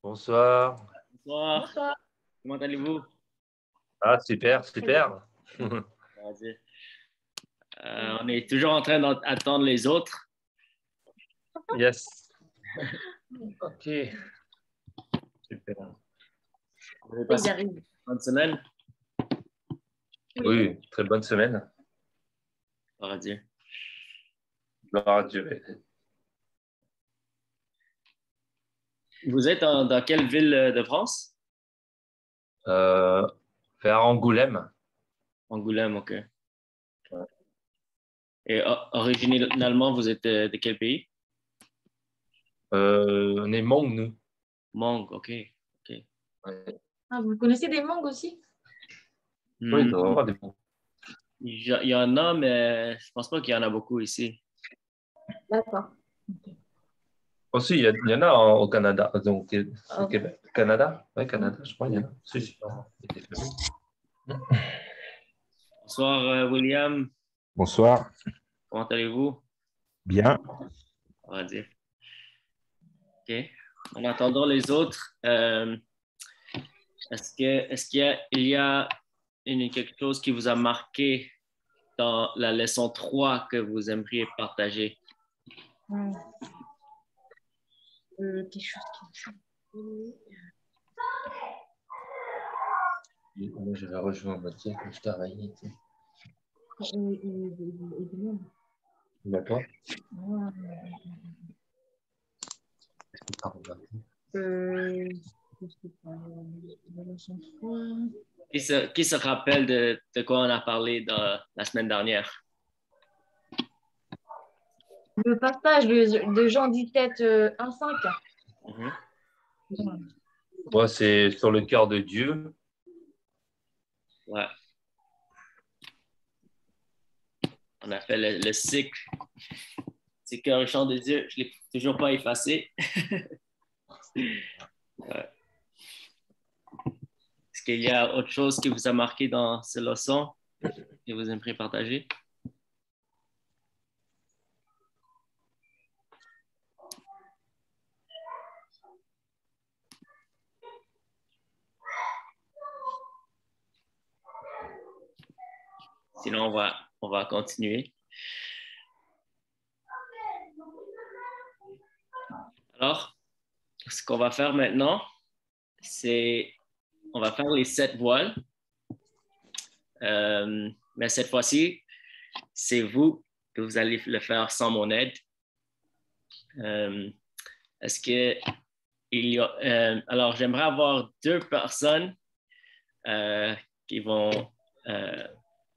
Bonsoir. Bonsoir, Bonsoir. comment allez-vous? Ah, super, super. Vas-y. On est toujours en train d'attendre les autres. Yes. Ok. Super. Vous avez Ils passé arrivent. une bonne semaine? Oui, très bonne semaine. Gloire à Dieu. Gloire à Dieu. Vous êtes dans quelle ville de France? Vers Angoulême. Angoulême, OK. Et originalement, vous êtes de quel pays? On est Hmong, nous. Hmong, OK. Ouais. Ah, vous connaissez des mangues aussi? Oui, il doit y avoir des bons. Il y en a, mais je pense pas qu'il y en a beaucoup ici. D'accord. Aussi, il y en a au Canada. Donc, c'est Québec. Canada? Oui, Canada, je crois, il y en a. Si. Bonsoir, William. Bonsoir. Comment allez-vous? Bien. On va dire. OK. En attendant les autres, est-ce qu'il y a quelque chose qui vous a marqué dans la leçon 3 que vous aimeriez partager? Quelque chose qui... Moi, j'avais rejoint Mathieu quand je travaillais. D'accord. Je sais pas, la leçon 3. Qui se rappelle de quoi on a parlé la semaine dernière? Le passage de Jean 17, 1-5. Moi, c'est sur le cœur de Dieu. Ouais. On a fait le cycle. C'est cœur et chant de Dieu. Je ne l'ai toujours pas effacé. Ouais. Est-ce qu'il y a autre chose qui vous a marqué dans ces leçons que vous aimeriez partager? Sinon, on va continuer. Alors, ce qu'on va faire maintenant, c'est on va faire les 7 voiles. Mais cette fois-ci, c'est vous que vous allez le faire sans mon aide. Est-ce que il y a, alors, j'aimerais avoir 2 personnes qui vont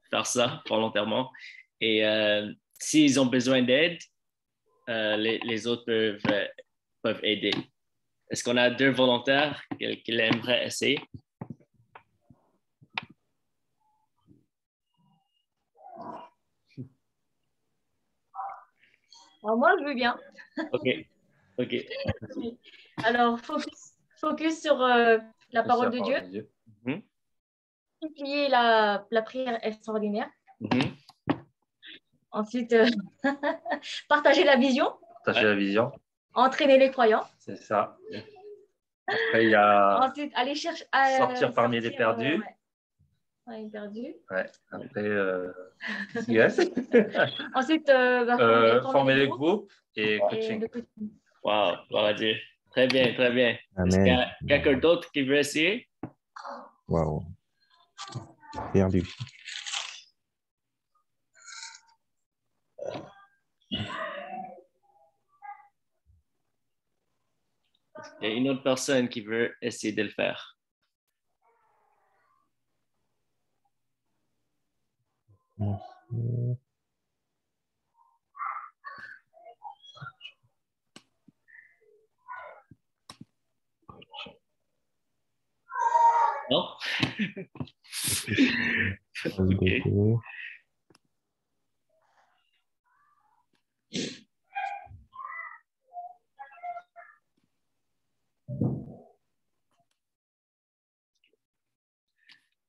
faire ça volontairement. Et s'ils ont besoin d'aide, les autres peuvent aider. Est-ce qu'on a 2 volontaires qui aimeraient essayer? Alors, moi, je veux bien. OK. Alors, focus sur la parole de Dieu. Multiplier la prière extraordinaire. Ensuite, partager la vision. Partager la vision. Entraîner les croyants. C'est ça. Après, il y a ensuite, aller chercher sortir parmi les perdus. Les perdus. Ouais. Après, yes. Ensuite, former les groupes et coaching. Wow, voilà Dieu. Très bien, très bien. Est-ce qu'il y a quelqu'un d'autre qui veut essayer? Wow. Perdu. Il y a une autre personne qui veut essayer de le faire. Non? Okay.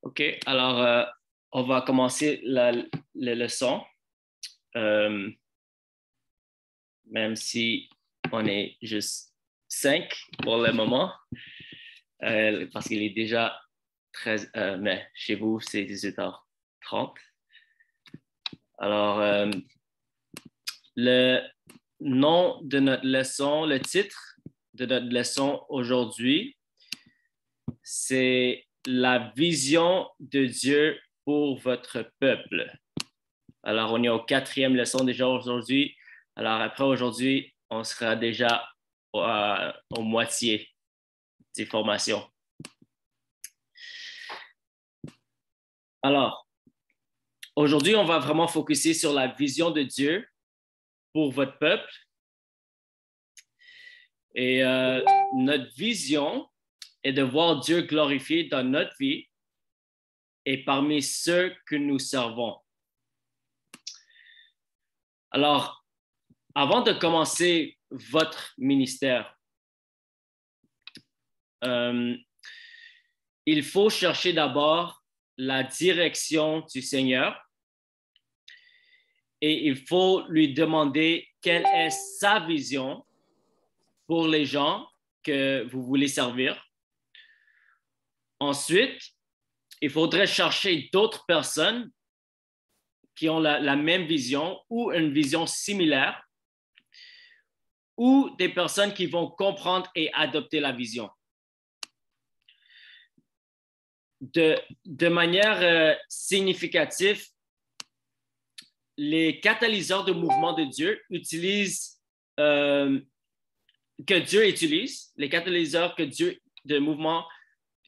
OK, alors on va commencer la leçon. Même si on est juste 5 pour le moment, parce qu'il est déjà 13, mais chez vous, c'est 18h30. Alors, le nom de notre leçon, le titre de notre leçon aujourd'hui, c'est la vision de Dieu pour votre peuple. Alors, on est au 4e leçon déjà aujourd'hui. Alors, après aujourd'hui, on sera déjà au moitié des formations. Alors, aujourd'hui, on va vraiment focuser sur la vision de Dieu pour votre peuple. Et notre vision est de voir Dieu glorifié dans notre vie et parmi ceux que nous servons. Alors, avant de commencer votre ministère, il faut chercher d'abord la direction du Seigneur et il faut lui demander quelle est sa vision pour les gens que vous voulez servir. Ensuite, il faudrait chercher d'autres personnes qui ont la même vision ou une vision similaire ou des personnes qui vont comprendre et adopter la vision. De manière significative, les catalyseurs de mouvement de Dieu que Dieu utilise, les catalyseurs de mouvement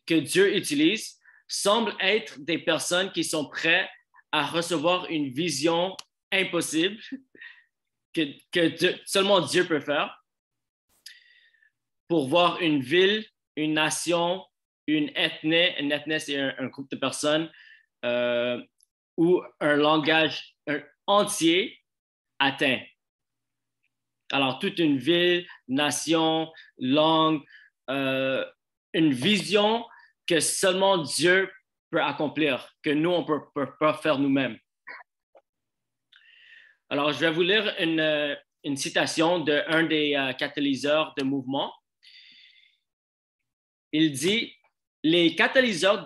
que Dieu utilise semblent être des personnes qui sont prêtes à recevoir une vision impossible que seulement Dieu peut faire pour voir une ville, une nation, une ethnie, c'est un groupe de personnes ou un langage entier atteint. Alors, toute une ville, nation, langue, une vision que seulement Dieu peut accomplir, que nous, on ne peut pas faire nous-mêmes. Alors, je vais vous lire une citation d'un des catalyseurs de mouvement. Il dit, les catalyseurs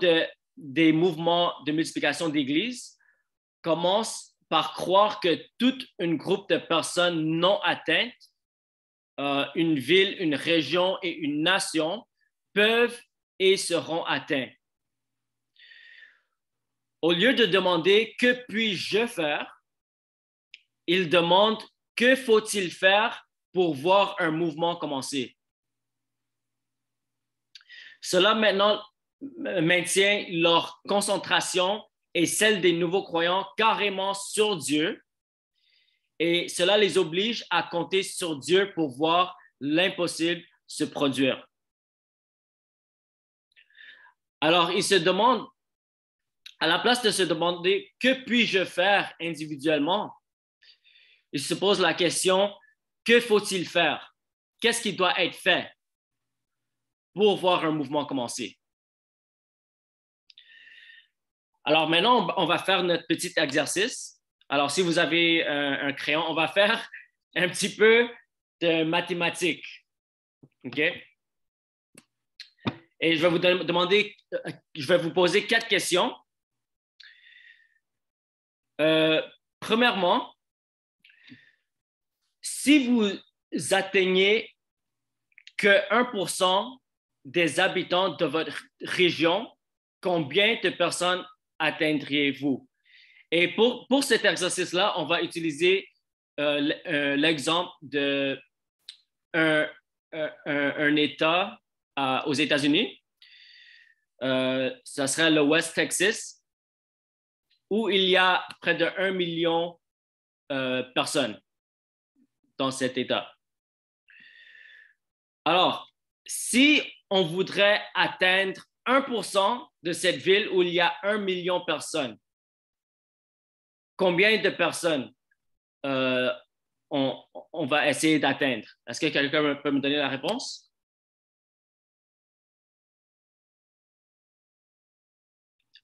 des mouvements de multiplication d'Église commencent par croire que tout un groupe de personnes non atteintes, une ville, une région et une nation peuvent et seront atteints. Au lieu de demander « Que puis-je faire ?» il demande « Que faut-il faire pour voir un mouvement commencer ?» Cela maintenant maintient leur concentration et celle des nouveaux croyants carrément sur Dieu et cela les oblige à compter sur Dieu pour voir l'impossible se produire. Alors, ils se demandent, à la place de se demander « Que puis-je faire individuellement ?» ils se posent la question « Que faut-il faire? Qu'est-ce qui doit être fait pour voir un mouvement commencer? » Alors maintenant, on va faire notre petit exercice. Alors, si vous avez un crayon, on va faire un petit peu de mathématiques. OK? Et je vais vous demander, je vais vous poser 4 questions. Premièrement, si vous atteignez que 1% des habitants de votre région, combien de personnes atteindriez-vous? Et pour cet exercice-là, on va utiliser l'exemple d'un État aux États-Unis. Ça serait le West Texas, où il y a près de 1 million de personnes dans cet État. Alors, si on voudrait atteindre 1% de cette ville où il y a 1 million de personnes, combien de personnes on va essayer d'atteindre? Est-ce que quelqu'un peut me donner la réponse?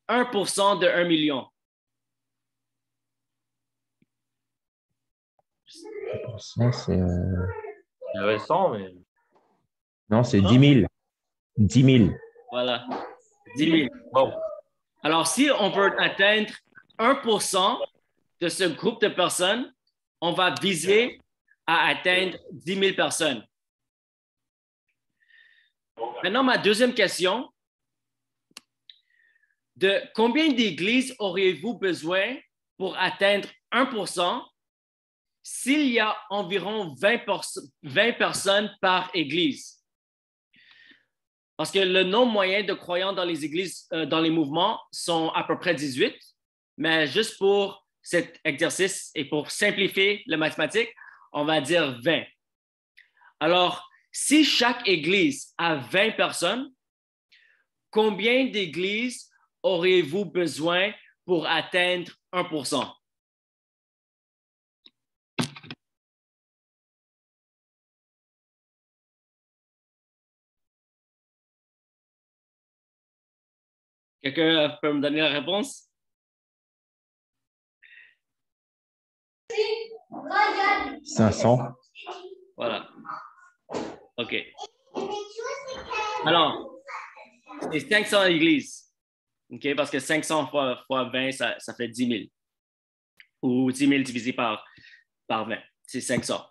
« 1% de 1 million. » Ça, c'est... Il y avait 100, mais... Non, c'est 10 000. 10 000. Voilà, 10 000. Wow. Alors, si on veut atteindre 1% de ce groupe de personnes, on va viser à atteindre 10 000 personnes. Maintenant, ma deuxième question, de combien d'églises auriez-vous besoin pour atteindre 1% s'il y a environ 20 personnes par église? Parce que le nombre moyen de croyants dans les églises, dans les mouvements, sont à peu près 18, mais juste pour cet exercice et pour simplifier la mathématique, on va dire 20. Alors, si chaque église a 20 personnes, combien d'églises auriez-vous besoin pour atteindre 1%? Quelqu'un peut me donner la réponse? « 500. » Voilà. OK. Alors, c'est 500 églises. OK? Parce que 500 fois 20, ça fait 10 000. Ou 10 000 divisé par 20. C'est 500.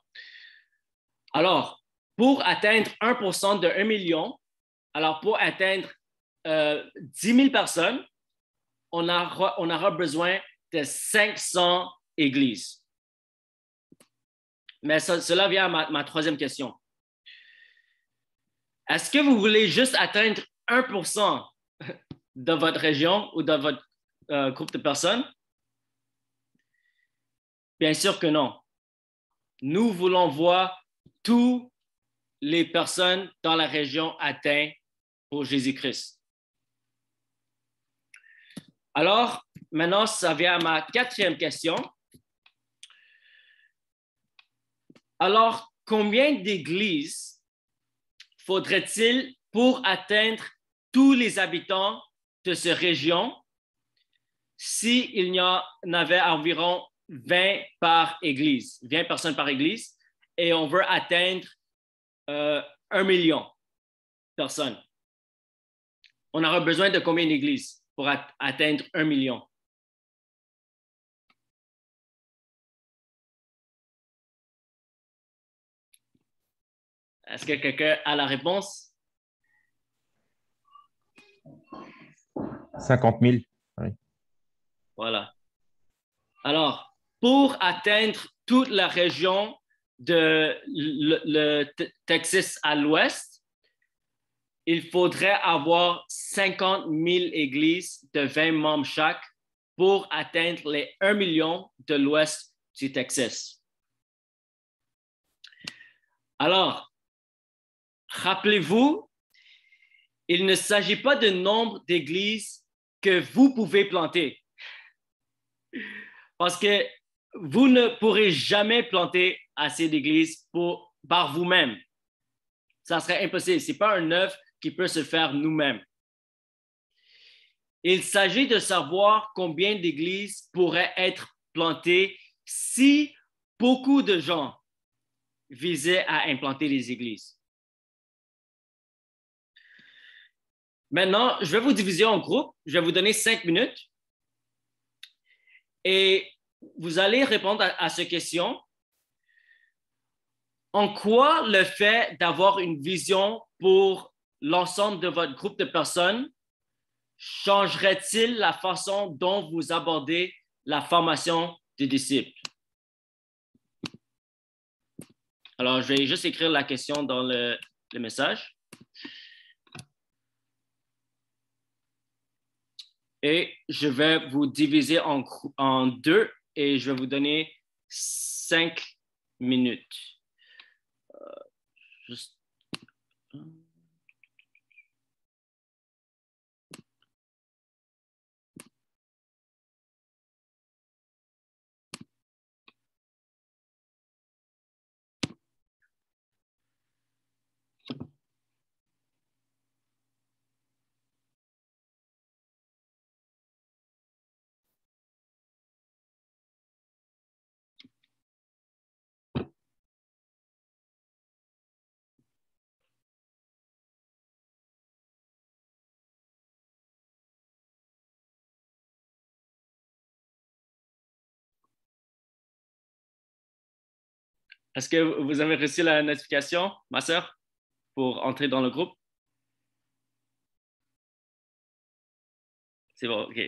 Alors, pour atteindre 1% de 1 million, alors pour atteindre 10 000 personnes, on aura besoin de 500 églises. Mais cela vient à ma troisième question. Est-ce que vous voulez juste atteindre 1% de votre région ou de votre groupe de personnes? Bien sûr que non. Nous voulons voir toutes les personnes dans la région atteintes pour Jésus-Christ. Alors, maintenant, ça vient à ma quatrième question. Alors, combien d'églises faudrait-il pour atteindre tous les habitants de cette région s'il y en avait environ 20 par église, 20 personnes par église, et on veut atteindre 1 million de personnes? On aura besoin de combien d'églises pour atteindre 1 million? Est-ce que quelqu'un a la réponse? 50 000. Oui. Voilà. Alors, pour atteindre toute la région de le Texas à l'ouest, il faudrait avoir 50 000 églises de 20 membres chaque pour atteindre les 1 million de l'ouest du Texas. Alors, rappelez-vous, il ne s'agit pas de nombre d'églises que vous pouvez planter. Parce que vous ne pourrez jamais planter assez d'églises par vous-même. Ça serait impossible. Ce n'est pas un œuvre qui peut se faire nous-mêmes. Il s'agit de savoir combien d'églises pourraient être plantées si beaucoup de gens visaient à implanter des églises. Maintenant, je vais vous diviser en groupes. Je vais vous donner 5 minutes. Et vous allez répondre à cette question. En quoi le fait d'avoir une vision pour l'ensemble de votre groupe de personnes changerait-il la façon dont vous abordez la formation des disciples? Alors, je vais juste écrire la question dans le message. Et je vais vous diviser en deux et je vais vous donner 5 minutes. Juste... Est-ce que vous avez reçu la notification, ma sœur, pour entrer dans le groupe? C'est bon, OK.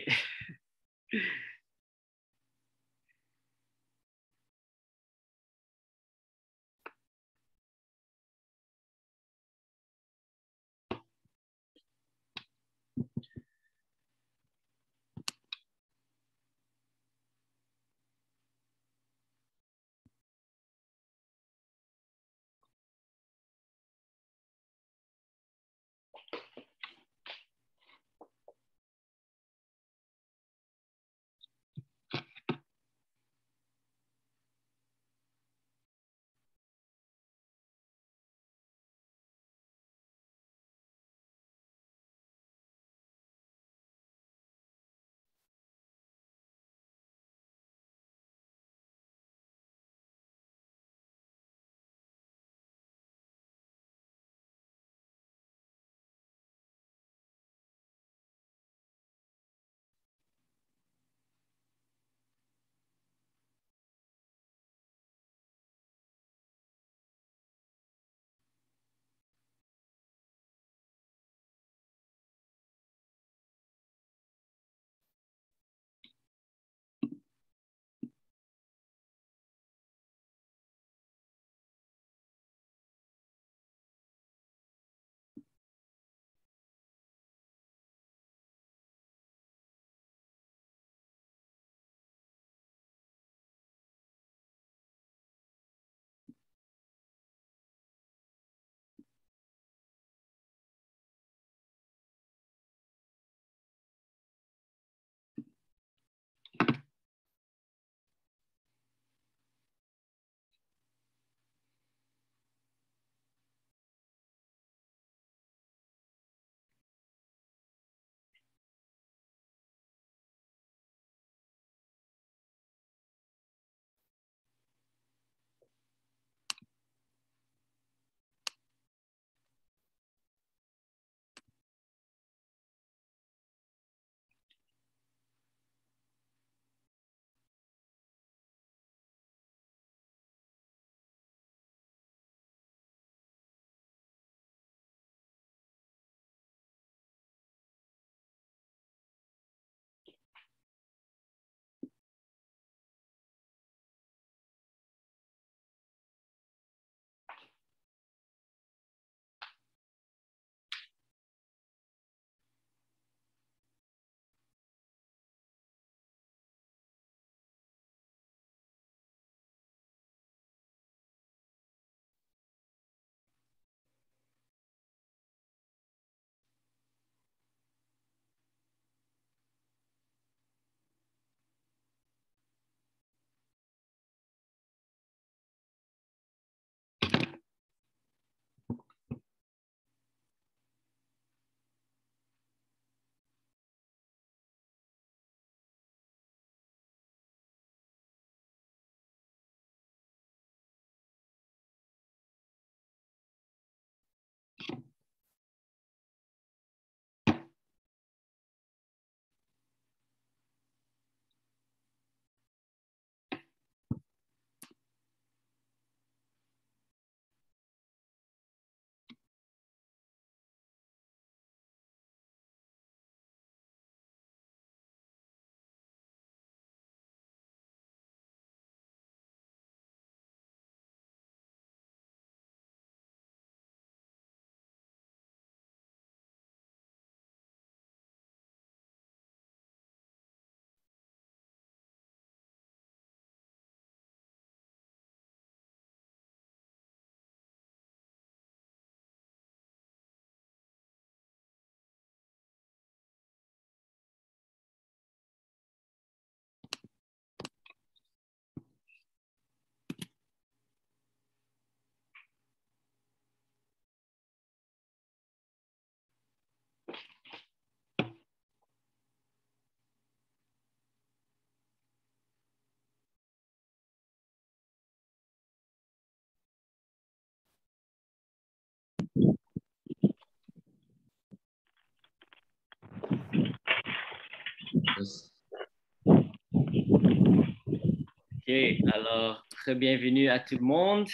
OK, alors, très bienvenue à tout le monde.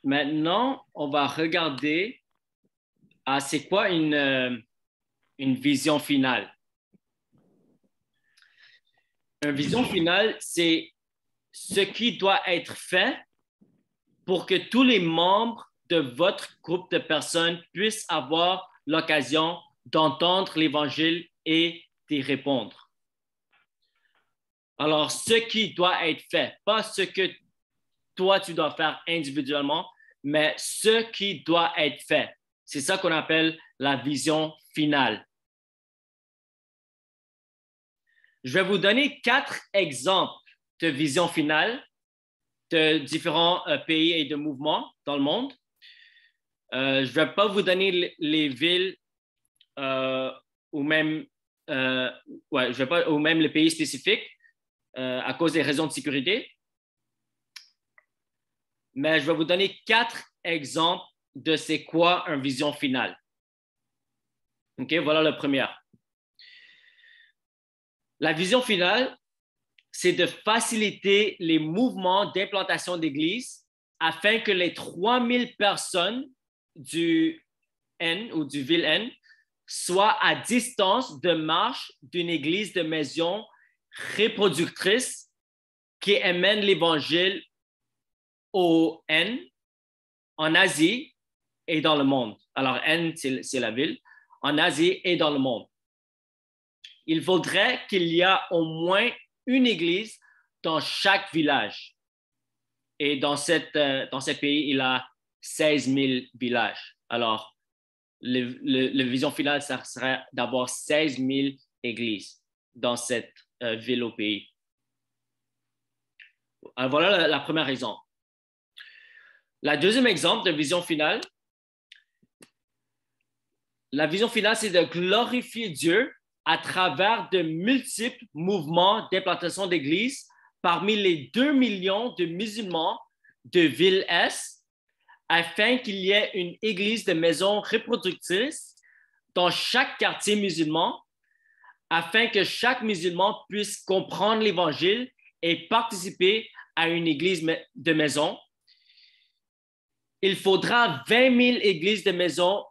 Maintenant, on va regarder c'est quoi une vision finale. Une vision finale, c'est ce qui doit être fait pour que tous les membres de votre groupe de personnes puissent avoir l'occasion d'entendre l'Évangile et d'y répondre. Alors, ce qui doit être fait, pas ce que toi, tu dois faire individuellement, mais ce qui doit être fait. C'est ça qu'on appelle la vision finale. Je vais vous donner 4 exemples de vision finale de différents pays et de mouvements dans le monde. Je ne vais pas vous donner les villes ou même les pays spécifiques à cause des raisons de sécurité. Mais je vais vous donner 4 exemples de c'est quoi une vision finale. OK, voilà la première. La vision finale, c'est de faciliter les mouvements d'implantation d'églises afin que les 3000 personnes du N ou du ville N soient à distance de marche d'une église de maison reproductrice qui amène l'Évangile au N, en Asie et dans le monde. Alors, N, c'est la ville, en Asie et dans le monde. Il faudrait qu'il y ait au moins une église dans chaque village. Et dans ce pays, il y a 16 000 villages. Alors, la vision finale, ça serait d'avoir 16 000 églises dans cette ville au pays. Alors, voilà la première exemple. La deuxième exemple de vision finale, la vision finale, c'est de glorifier Dieu à travers de multiples mouvements d'implantation d'églises parmi les 2 millions de musulmans de ville Est, afin qu'il y ait une église de maison reproductrice dans chaque quartier musulman, afin que chaque musulman puisse comprendre l'Évangile et participer à une église de maison. Il faudra 20 000 églises de maison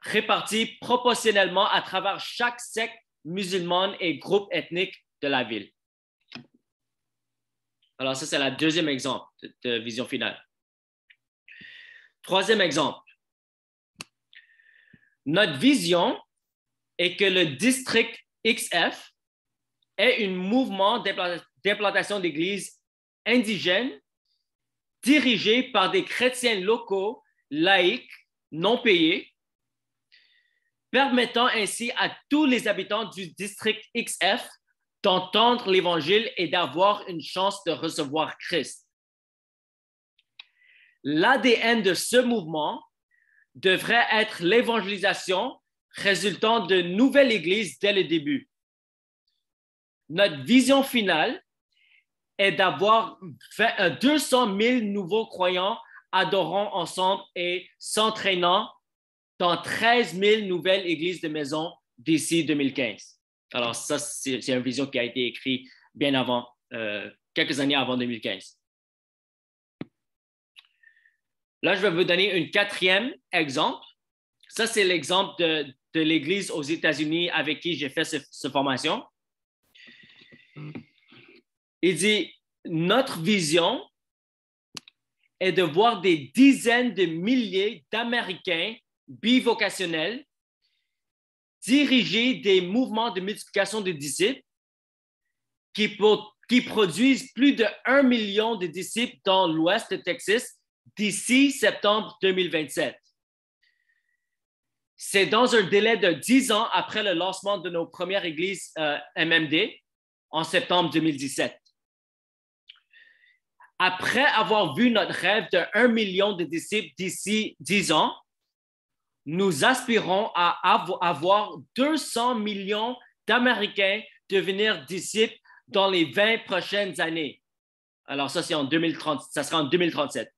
réparties proportionnellement à travers chaque secte musulmane et groupe ethnique de la ville. Alors, ça, c'est le deuxième exemple de vision finale. Troisième exemple. Notre vision est que le district XF est un mouvement d'implantation d'églises indigènes dirigé par des chrétiens locaux, laïcs, non payés, permettant ainsi à tous les habitants du district XF d'entendre l'Évangile et d'avoir une chance de recevoir Christ. L'ADN de ce mouvement devrait être l'évangélisation résultant de nouvelles églises dès le début. Notre vision finale est d'avoir 200 000 nouveaux croyants adorant ensemble et s'entraînant dans 13 000 nouvelles églises de maison d'ici 2015. Alors ça, c'est une vision qui a été écrite bien avant, quelques années avant 2015. Là, je vais vous donner un 4e exemple. Ça, c'est l'exemple de l'église aux États-Unis avec qui j'ai fait cette formation. Il dit, notre vision est de voir des dizaines de milliers d'Américains bivocationnels diriger des mouvements de multiplication de disciples qui produisent plus de 1 million de disciples dans l'ouest de Texas d'ici septembre 2027. C'est dans un délai de 10 ans après le lancement de nos premières églises MMD en septembre 2017. Après avoir vu notre rêve de 1 million de disciples d'ici 10 ans, nous aspirons à avoir 200 millions d'Américains devenir disciples dans les 20 prochaines années. Alors ça, c'est en 2030, ça sera en 2037.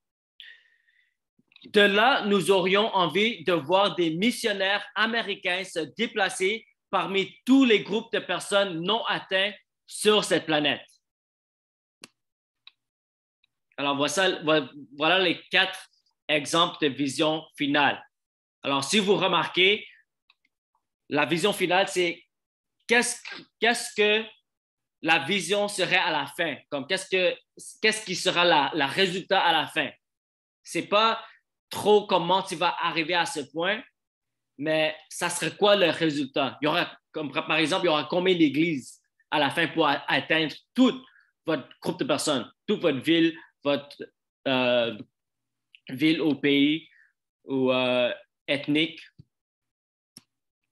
De là, nous aurions envie de voir des missionnaires américains se déplacer parmi tous les groupes de personnes non atteints sur cette planète. Alors, voilà les 4 exemples de vision finale. Alors, si vous remarquez, la vision finale, c'est qu'est-ce que la vision serait à la fin? Comme qu'est-ce qui sera le résultat à la fin? C'est pas trop comment tu vas arriver à ce point, mais ça serait quoi le résultat? Il y aura, comme par exemple, il y aura combien d'églises à la fin pour atteindre tout votre groupe de personnes, toute votre ville, votre ville ou pays ou ethnique.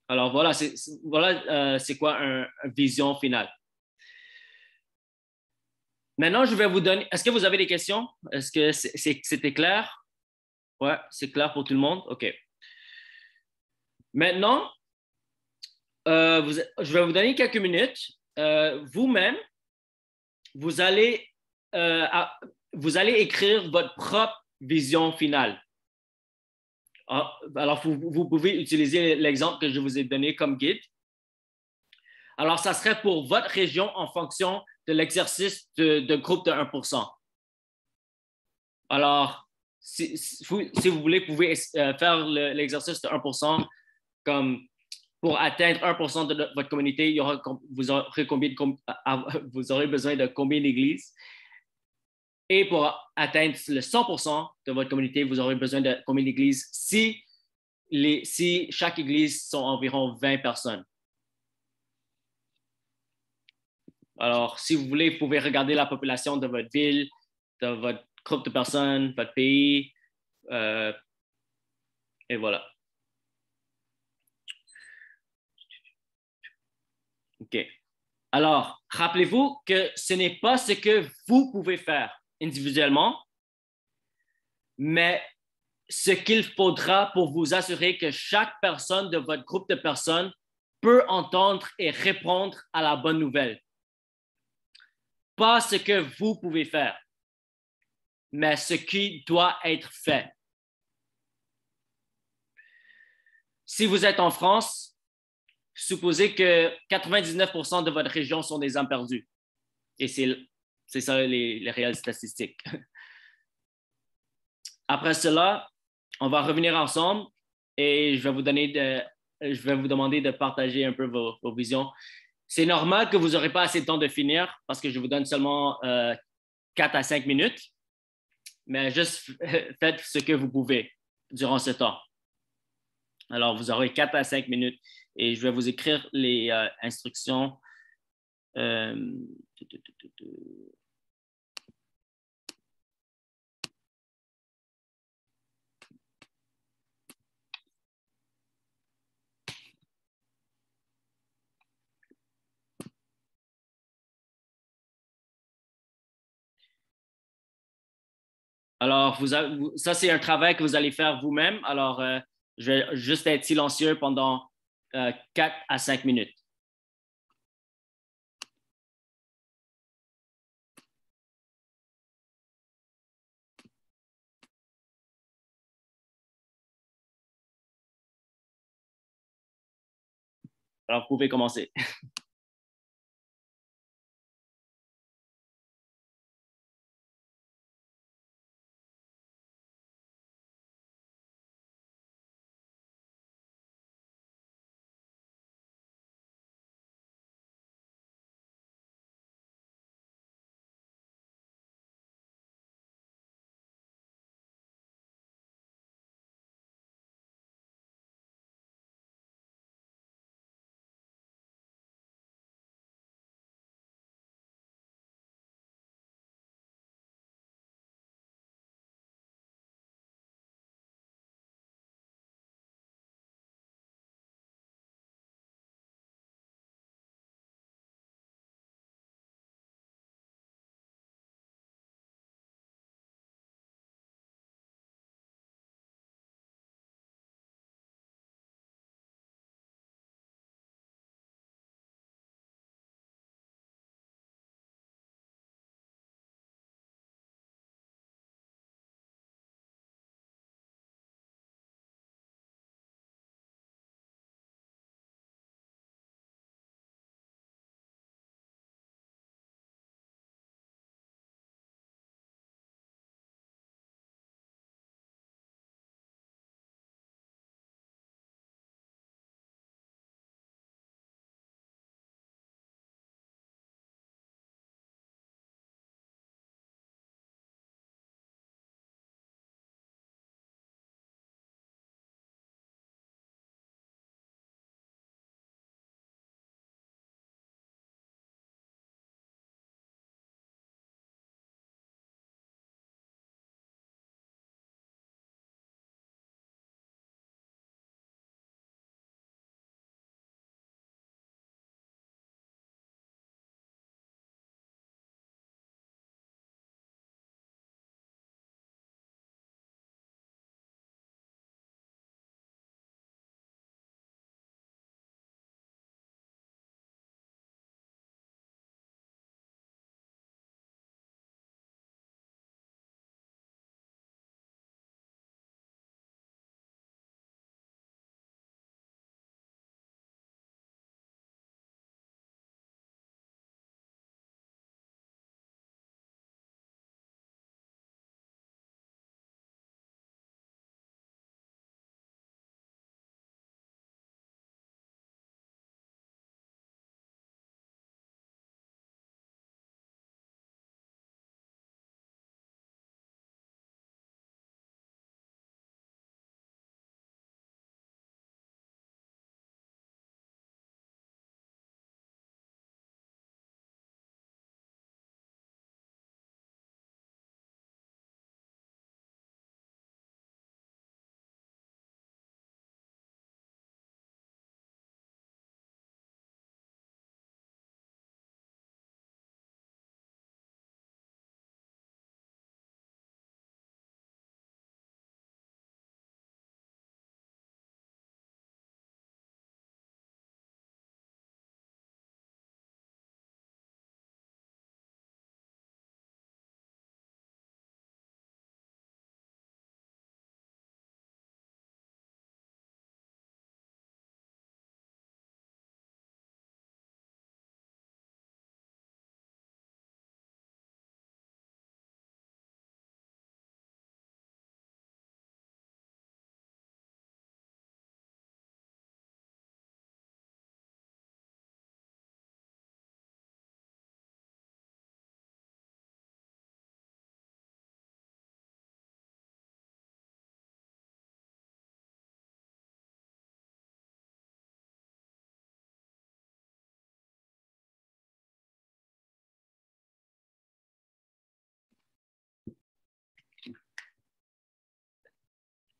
Alors voilà, c'est quoi une vision finale. Maintenant, je vais vous donner. Est-ce que vous avez des questions? Est-ce que c'était clair? Ouais, c'est clair pour tout le monde? OK. Maintenant, je vais vous donner quelques minutes. Vous-même, vous allez écrire votre propre vision finale. Alors, vous pouvez utiliser l'exemple que je vous ai donné comme guide. Alors, ça serait pour votre région en fonction de l'exercice de groupe de 1%. Alors, si vous voulez, vous pouvez faire l'exercice de 1%, comme pour atteindre 1% de votre communauté, vous aurez besoin de combien d'églises? Et pour atteindre le 100% de votre communauté, vous aurez besoin de combien d'églises si chaque église sont environ 20 personnes. Alors, si vous voulez, vous pouvez regarder la population de votre ville, de votre groupe de personnes, votre pays, et voilà. OK. Alors, rappelez-vous que ce n'est pas ce que vous pouvez faire individuellement, mais ce qu'il faudra pour vous assurer que chaque personne de votre groupe de personnes peut entendre et répondre à la bonne nouvelle. Pas ce que vous pouvez faire, mais ce qui doit être fait. Si vous êtes en France, supposez que 99% de votre région sont des âmes perdues. Et c'est ça les réelles statistiques. Après cela, on va revenir ensemble et je vais vous demander de partager un peu vos visions. C'est normal que vous n'aurez pas assez de temps de finir parce que je vous donne seulement 4 à 5 minutes, mais juste faites ce que vous pouvez durant ce temps. Alors, vous aurez 4 à 5 minutes et je vais vous écrire les instructions. Alors, ça, c'est un travail que vous allez faire vous-même. Alors, je vais juste être silencieux pendant 4 à 5 minutes. Alors, vous pouvez commencer.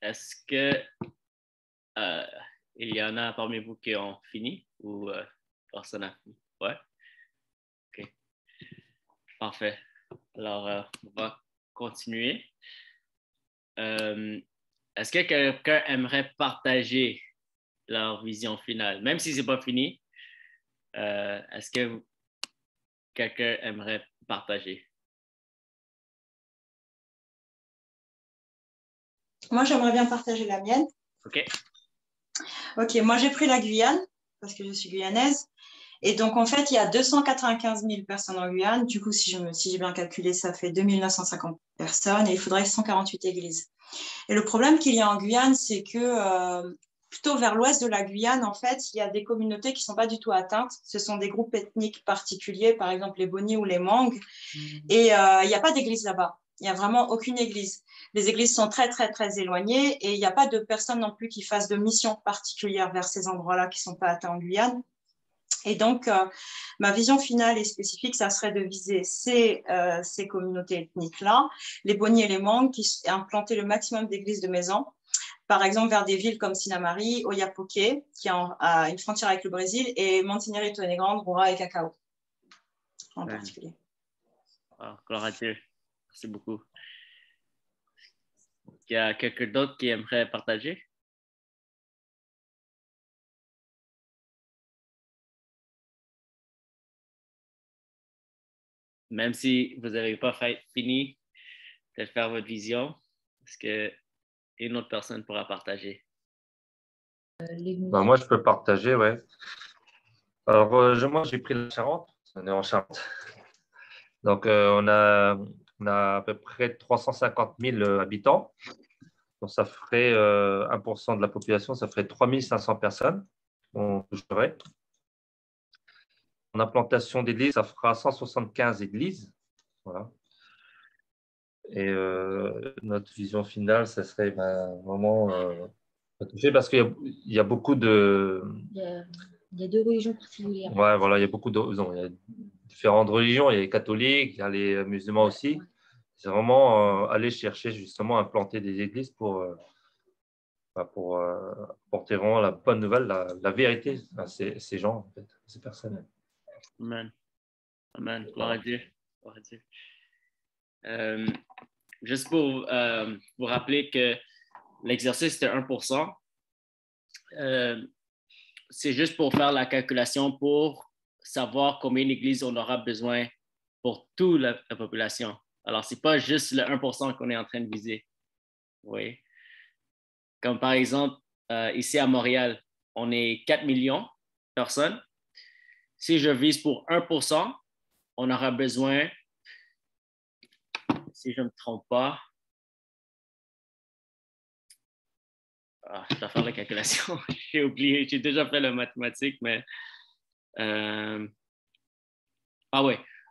est-ce que il y en a parmi vous qui ont fini ou personne n'a fini? Ouais? OK. Parfait. Alors, on va continuer. Est-ce que quelqu'un aimerait partager leur vision finale? Même si ce n'est pas fini, est-ce que quelqu'un aimerait partager? Moi, j'aimerais bien partager la mienne. OK. OK, moi, j'ai pris la Guyane parce que je suis guyanaise. Et donc, en fait, il y a 295 000 personnes en Guyane. Du coup, si j'ai bien calculé, ça fait 2 950 personnes et il faudrait 148 églises. Et le problème qu'il y a en Guyane, c'est que plutôt vers l'ouest de la Guyane, en fait, il y a des communautés qui ne sont pas du tout atteintes. Ce sont des groupes ethniques particuliers, par exemple les Boni ou les Mang. Et il n'y a pas d'église là-bas. Il n'y a vraiment aucune église. Les églises sont très, très, très éloignées et il n'y a pas de personnes non plus qui fassent de missions particulières vers ces endroits-là qui ne sont pas atteints en Guyane. Et donc, ma vision finale et spécifique, ça serait de viser ces communautés ethniques-là, les Boni et les Mang, qui implanter le maximum d'églises de maisons, par exemple vers des villes comme Sinamari, Oiapoque, qui a une frontière avec le Brésil, et Montigny, Tonnegrande, Roura et Cacao, en particulier. Oh, gloire à Dieu. Merci beaucoup. Il y a quelqu'un d'autre qui aimerait partager? Même si vous n'avez pas fini de faire votre vision, est-ce qu'une autre personne pourra partager? Moi, je peux partager, ouais. Alors, moi, j'ai pris la Charente. On est en Charente. Donc, on a à peu près 350 000 habitants. Donc, ça ferait 1% de la population, ça ferait 3 500 personnes. On toucherait. En implantation d'églises, ça fera 175 églises. Voilà. Et notre vision finale, ça serait vraiment toucher parce qu'il y a beaucoup de. Il y a deux religions particulières. Ouais, voilà, il y a beaucoup de. Non, il y a différentes religions. Il y a les catholiques, il y a les musulmans aussi. Ouais. C'est vraiment aller chercher justement à implanter des églises pour porter vraiment la bonne nouvelle, la vérité à ces gens, en fait, ces personnes. Amen. Amen. Gloire à Dieu. Gloire à Dieu. Juste pour vous rappeler que l'exercice était 1%. C'est juste pour faire la calculation pour savoir combien d'églises on aura besoin pour toute la population. Alors, ce n'est pas juste le 1% qu'on est en train de viser. Oui. Comme par exemple, ici à Montréal, on est 4 millions de personnes. Si je vise pour 1%, on aura besoin, si je ne me trompe pas, je dois faire la calculation. J'ai oublié, j'ai déjà fait la mathématique, mais oui.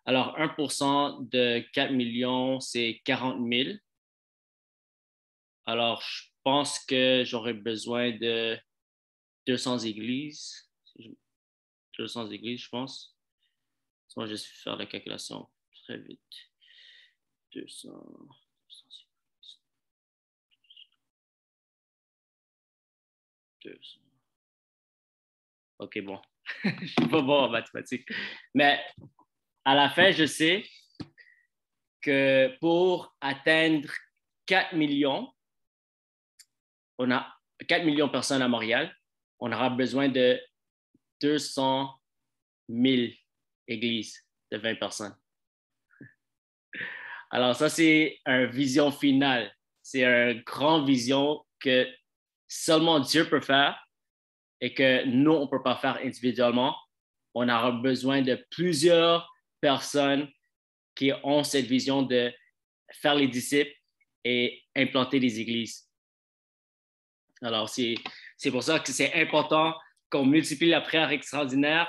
Alors, 1% de 4 millions, c'est 40 000. Alors, je pense que j'aurais besoin de 200 églises. 200 églises, je pense. On va juste faire la calculation très vite. 200 églises. 200. OK, bon. Je ne suis pas bon en mathématiques. Mais à la fin, je sais que pour atteindre 4 millions, on a 4 millions de personnes à Montréal, on aura besoin de 200 000 églises de 20 personnes. Alors ça, c'est une vision finale. C'est une grande vision que seulement Dieu peut faire et que nous, on ne peut pas faire individuellement. On aura besoin de plusieurs personnes qui ont cette vision de faire les disciples et implanter des églises. Alors, c'est pour ça que c'est important qu'on multiplie la prière extraordinaire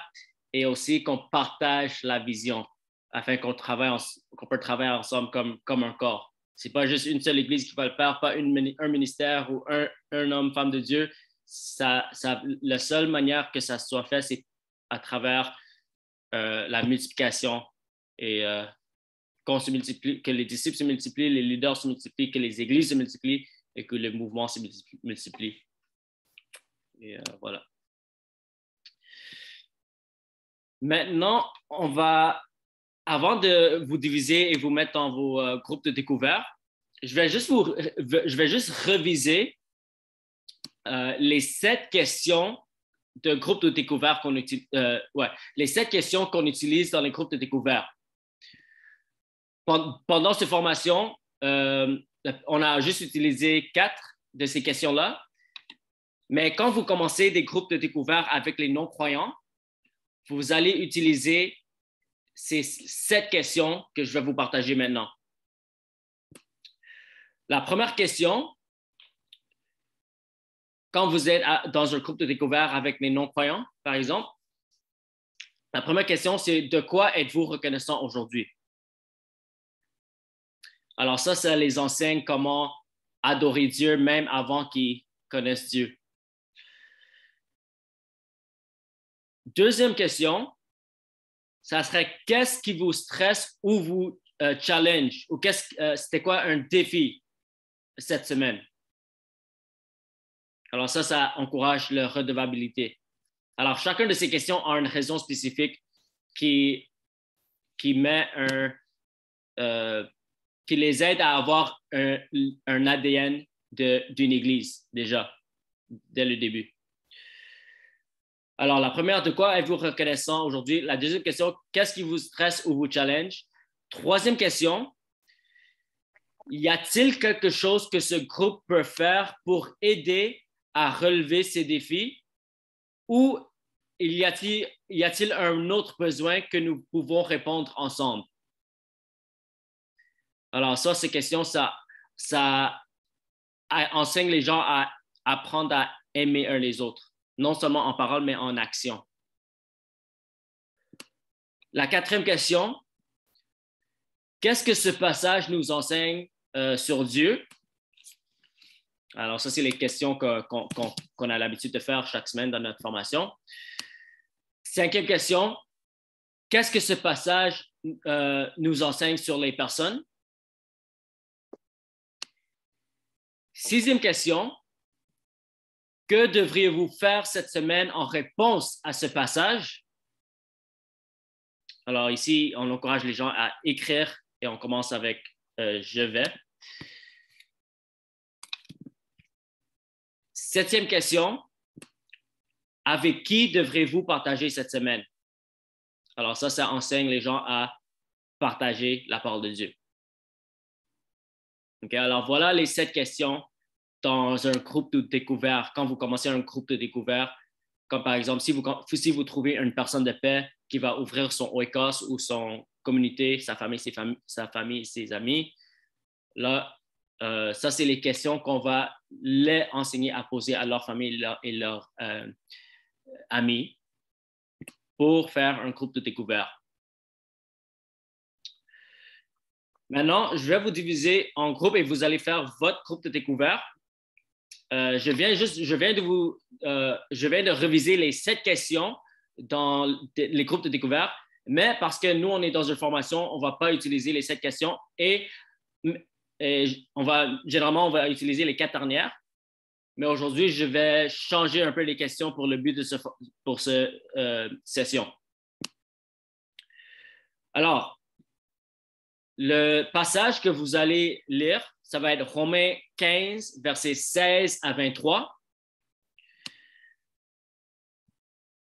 et aussi qu'on partage la vision afin qu'on peut travailler ensemble comme un corps. Ce n'est pas juste une seule église qui va le faire, pas un ministère ou un homme, femme de Dieu. La seule manière que ça soit fait, c'est à travers la multiplication et qu'on se multiplie, que les disciples se multiplient, les leaders se multiplient, que les églises se multiplient et que les mouvements se multiplient. Et voilà. Maintenant, avant de vous diviser et vous mettre dans vos groupes de découverte, je vais juste reviser les 7 questions de groupe de découverte les 7 questions qu'on utilise dans les groupes de découverte. Pendant cette formation, on a juste utilisé 4 de ces questions-là. Mais quand vous commencez des groupes de découverte avec les non-croyants, vous allez utiliser ces 7 questions que je vais vous partager maintenant. La première question, quand vous êtes dans un groupe de découverte avec les non-croyants, par exemple, la première question, c'est de quoi êtes-vous reconnaissant aujourd'hui? Alors ça les enseigne comment adorer Dieu même avant qu'ils connaissent Dieu. Deuxième question, ça serait qu'est-ce qui vous stresse ou vous challenge ou c'était quoi un défi cette semaine? Alors ça encourage la redevabilité. Alors chacune de ces questions a une raison spécifique qui les aide à avoir un ADN d'une église déjà, dès le début. Alors, la première, de quoi êtes-vous reconnaissant aujourd'hui? La deuxième question, qu'est-ce qui vous stresse ou vous challenge? Troisième question, y a-t-il quelque chose que ce groupe peut faire pour aider à relever ces défis? Ou y a-t-il un autre besoin que nous pouvons répondre ensemble? Alors, ces questions, ça enseigne les gens à apprendre à aimer un les autres. Non seulement en parole, mais en action. La quatrième question, qu'est-ce que ce passage nous enseigne sur Dieu? Alors, ça, c'est les questions qu'on a l'habitude de faire chaque semaine dans notre formation. Cinquième question, qu'est-ce que ce passage nous enseigne sur les personnes? Sixième question, que devriez-vous faire cette semaine en réponse à ce passage? Alors ici, on encourage les gens à écrire et on commence avec je vais. Septième question, avec qui devrez-vous partager cette semaine? Alors ça enseigne les gens à partager la parole de Dieu. Okay, alors voilà les 7 questions dans un groupe de découverte. Quand vous commencez un groupe de découverte, comme par exemple, si vous trouvez une personne de paix qui va ouvrir son oikos ou son communauté, sa famille, ses amis, là, ça, c'est les questions qu'on va les enseigner à poser à leur famille et leurs amis pour faire un groupe de découverte. Maintenant, je vais vous diviser en groupes et vous allez faire votre groupe de découverte. Je viens de reviser les 7 questions dans les groupes de découverte, mais parce que nous, on est dans une formation, on ne va pas utiliser les 7 questions et généralement, on va utiliser les 4 dernières. Mais aujourd'hui, je vais changer un peu les questions pour le but de cette session. Alors, le passage que vous allez lire, ça va être Romains 15, versets 16 à 23.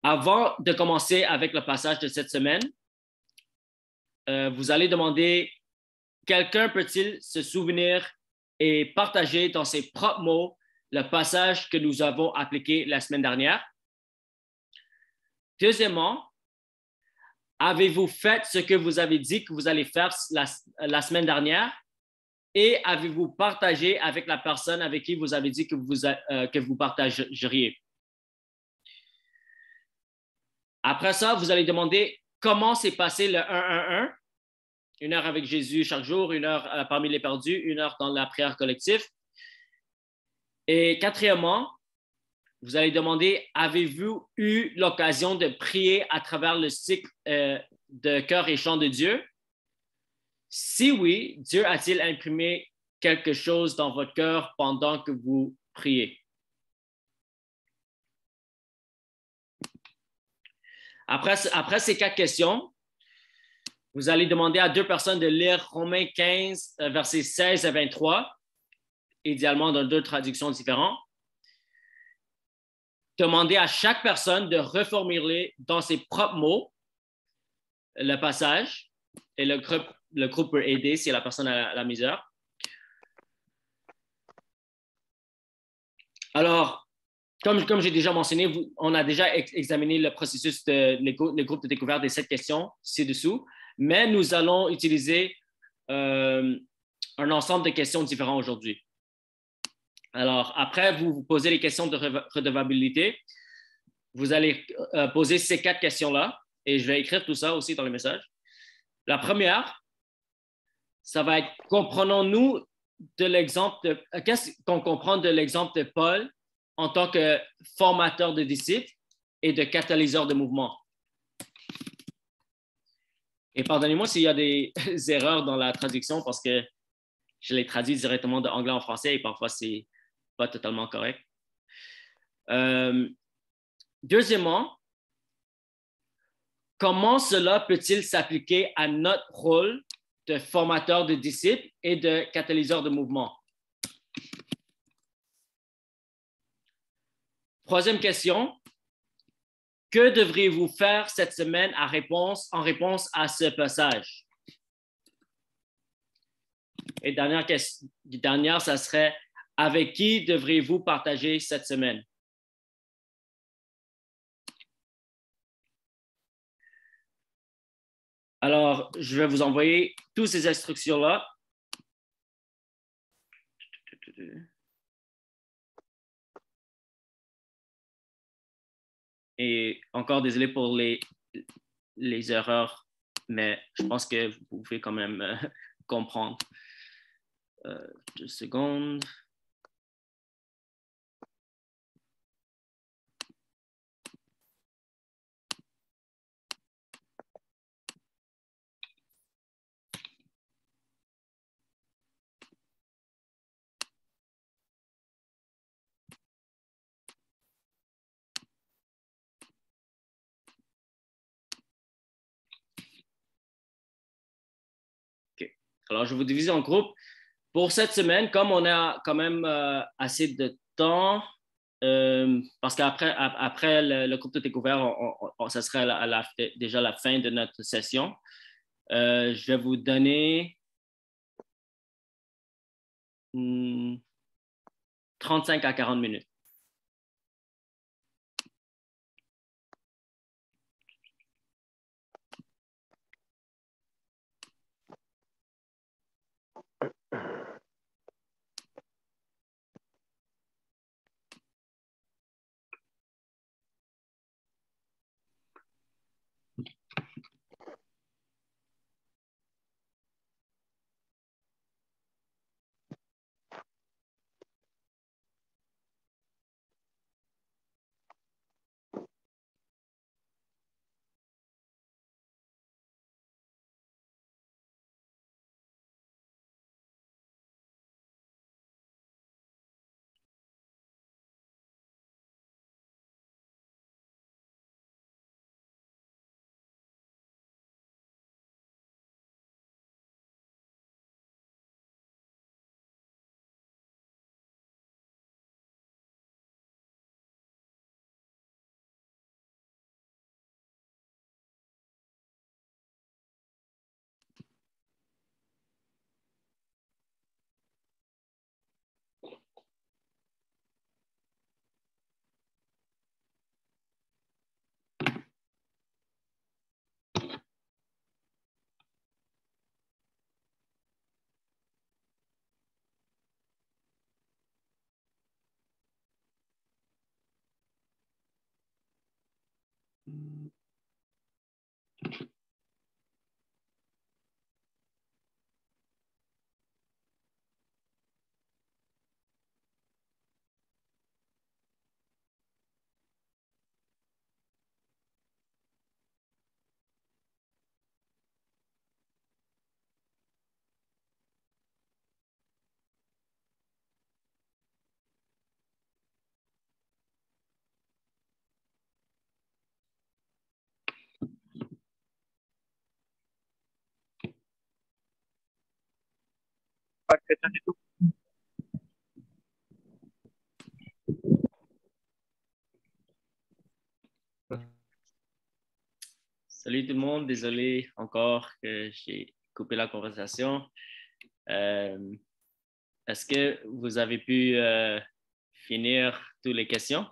Avant de commencer avec le passage de cette semaine, vous allez demander, quelqu'un peut-il se souvenir et partager dans ses propres mots le passage que nous avons appliqué la semaine dernière? Deuxièmement, avez-vous fait ce que vous avez dit que vous allez faire la semaine dernière? Et avez-vous partagé avec la personne avec qui vous avez dit que vous partageriez? Après ça, vous allez demander comment s'est passé le 1-1-1, 1 heure avec Jésus chaque jour, 1 heure parmi les perdus, 1 heure dans la prière collective. Et quatrièmement, vous allez demander, avez-vous eu l'occasion de prier à travers le cycle de cœur et chant de Dieu? Si oui, Dieu a-t-il imprimé quelque chose dans votre cœur pendant que vous priez. Après ces 4 questions, vous allez demander à 2 personnes de lire Romains 15, versets 16 à 23, idéalement dans 2 traductions différentes. Demandez à chaque personne de reformuler dans ses propres mots le passage et le groupe peut aider si la personne a la misère. Alors, comme j'ai déjà mentionné, on a déjà examiné le processus le groupe de découverte des 7 questions ci-dessous, mais nous allons utiliser un ensemble de questions différentes aujourd'hui. Alors, après, vous posez les questions de redevabilité. Vous allez poser ces 4 questions-là et je vais écrire tout ça aussi dans le message. La première, ça va être comprenons-nous de l'exemple qu'est-ce qu'on comprend de l'exemple de Paul en tant que formateur de disciples et de catalyseur de mouvement. Et pardonnez-moi s'il y a des erreurs dans la traduction parce que je les traduis directement de anglais en français et parfois c'est pas totalement correct. Deuxièmement, comment cela peut-il s'appliquer à notre rôle de formateur de disciples et de catalyseur de mouvement? Troisième question, que devriez-vous faire cette semaine en réponse à ce passage? Et dernière, ça serait, avec qui devriez-vous partager cette semaine? Alors, je vais vous envoyer toutes ces instructions-là. Et encore désolé pour les erreurs, mais je pense que vous pouvez quand même comprendre. 2 secondes. Alors, je vais vous diviser en groupes. Pour cette semaine, comme on a quand même assez de temps, parce qu'après le groupe de découvert, ça serait déjà la fin de notre session. Je vais vous donner 35 à 40 minutes. pas chrétien du tout. Salut tout le monde, désolé encore que j'ai coupé la conversation. Est-ce que vous avez pu finir toutes les questions?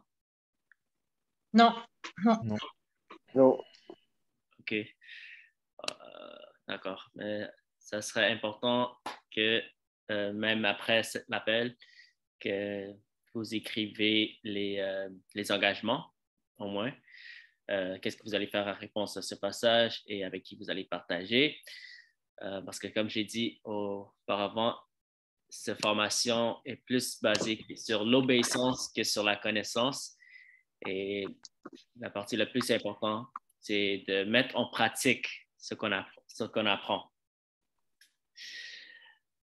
Non, non. Non. Non. OK. D'accord. Mais ça serait important que même après l'appel, que vous écrivez les engagements, au moins. Qu'est-ce que vous allez faire en réponse à ce passage et avec qui vous allez partager. Parce que comme j'ai dit auparavant, cette formation est plus basée sur l'obéissance que sur la connaissance. Et la partie la plus importante, c'est de mettre en pratique ce qu'on apprend.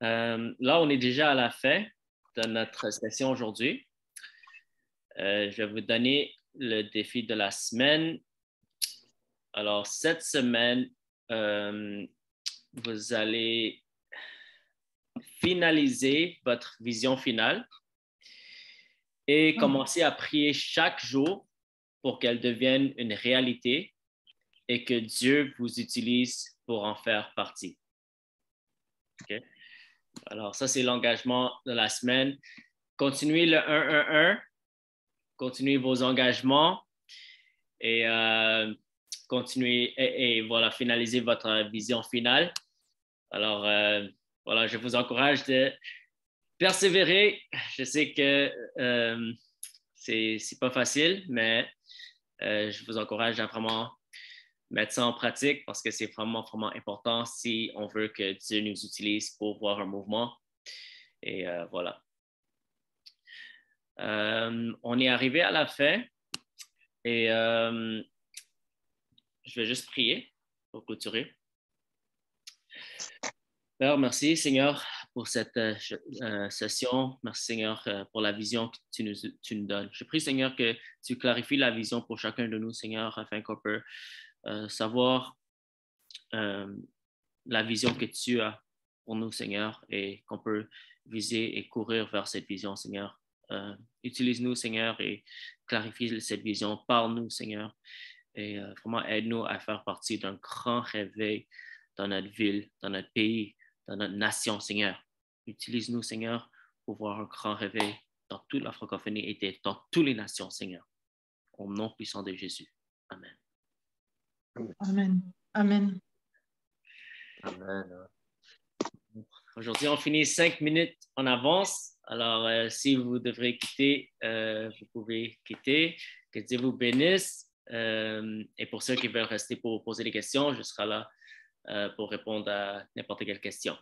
Là, on est déjà à la fin de notre session aujourd'hui. Je vais vous donner le défi de la semaine. Alors, cette semaine, vous allez finaliser votre vision finale et commencer à prier chaque jour pour qu'elle devienne une réalité et que Dieu vous utilise pour en faire partie. Okay? Alors, ça, c'est l'engagement de la semaine. Continuez le 1-1-1. Continuez vos engagements et continuez et voilà, finalisez votre vision finale. Alors, voilà, je vous encourage de persévérer. Je sais que c'est pas facile, mais je vous encourage à vraiment mettre ça en pratique parce que c'est vraiment, vraiment important si on veut que Dieu nous utilise pour voir un mouvement. Et voilà. On est arrivé à la fin et je vais juste prier pour clôturer. Père, merci Seigneur pour cette session. Merci Seigneur pour la vision que tu nous donnes. Je prie Seigneur que tu clarifies la vision pour chacun de nous Seigneur afin qu'on peut savoir la vision que tu as pour nous Seigneur et qu'on peut viser et courir vers cette vision Seigneur. Utilise-nous, Seigneur, et clarifie cette vision. Parle-nous, Seigneur, et vraiment aide-nous à faire partie d'un grand réveil dans notre ville, dans notre pays, dans notre nation, Seigneur. Utilise-nous, Seigneur, pour voir un grand réveil dans toute la francophonie et dans toutes les nations, Seigneur. Au nom puissant de Jésus. Amen. Amen. Amen. Amen. Aujourd'hui, on finit 5 minutes en avance. Alors, si vous devrez quitter, vous pouvez quitter. Que Dieu vous bénisse. Et pour ceux qui veulent rester pour poser des questions, je serai là pour répondre à n'importe quelle question.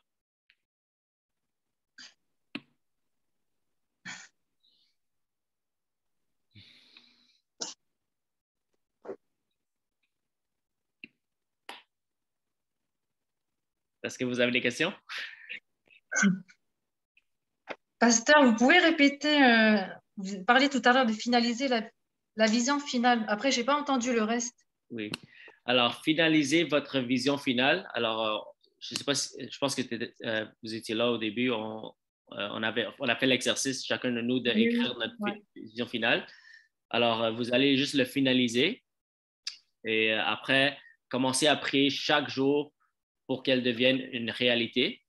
Est-ce que vous avez des questions? Pasteur, vous pouvez répéter, vous parliez tout à l'heure de finaliser la vision finale. Après, je n'ai pas entendu le reste. Oui. Alors, finalisez votre vision finale. Alors, je ne sais pas je pense que vous étiez là au début. On a fait l'exercice, chacun de nous, d'écrire notre vision finale. Alors, vous allez juste le finaliser. Et après, commencez à prier chaque jour pour qu'elle devienne une réalité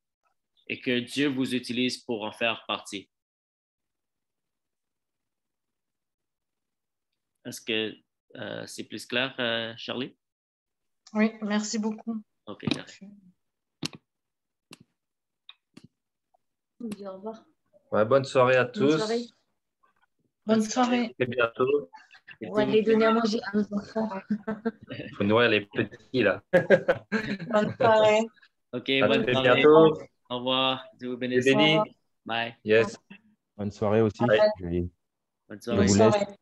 et que Dieu vous utilise pour en faire partie. Est-ce que c'est plus clair, Charlie? Oui, merci beaucoup. OK, merci. Au revoir. Ouais, bonne soirée à tous. Bonne soirée. Bonne soirée. Et bientôt. On va les donner à manger à nos enfants. Il faut nourrir les petits là. Bonne soirée. OK, À bonne très soirée. bientôt. Au revoir. Dieu vous bénisse. Béni. Bye. Yes. Bonne soirée aussi. Bye. Julie. Bonne Je soirée. vous Bonne laisse. soirée.